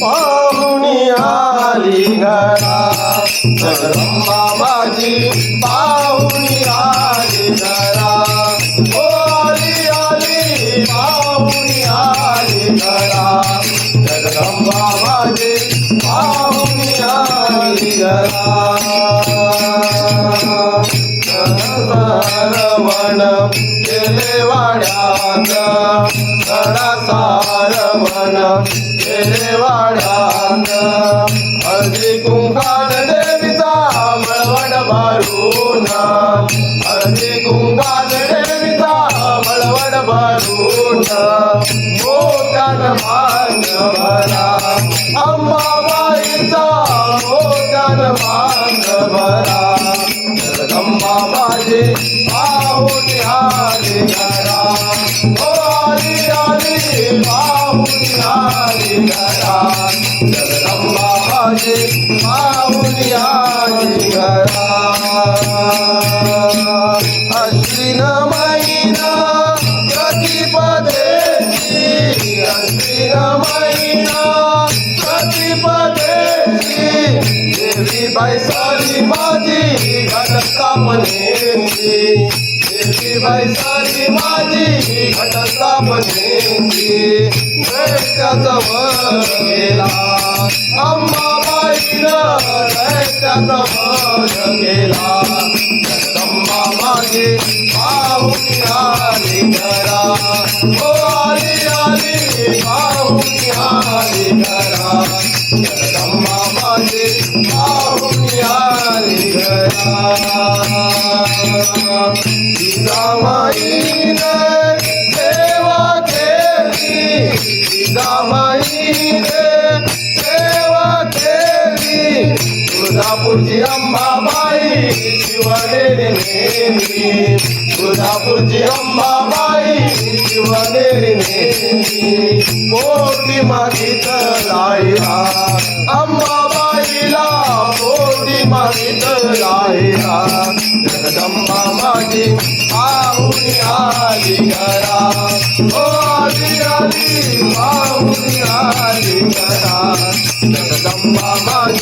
पाहुणी आली घरा जगदंबा माझी पाहुणी आली घरा ओ आली आली पाहुणी आली घरा जगदंबा माझी पाहुणी आली घरा सारवण केले वाड्यात धडा सारवण केले वाड्यात हळदी कुंकान देवीचा मळवट भरून हळदी कुंकान देवीचा मळवट भरून मोत्यान मान भरा अंबाबाईचा मोत्यान मान भरा जगदंबा माझी पाहुणी आली घरा ओ आली आली पाहुणी आली घरा जगदंबा माझी पाहुणी आली घरा अश्विन महिना प्रतिपदेशी अश्विन महिना प्रतिपदेशी देवी बैसाली माझी घटस्थापनेची देवी बैसाली माझी घटस्थापनेची दैत्याचा वध केला अंबाबाईनं दैत्याचा वध केला जगदंबा माझी पाहुणी आली घरा ओ आली आली पाहुणी आली घरा जगदंबा माझी पाहुणी आली घरा जिजामाईने सेवा केली जिजामाईने सेवा केली तुळजापूरची अंबाबाई शिवनेरी नेली तुळजापूरची अंबाबाई शिवनेरी नेली पोटी मागितलायला अंबाबाईला पोटी मागितलायला जगदंबा माझी पाहुणी आली घरा ओ आली आली पाहुणी आली घरा जगदंबा माझी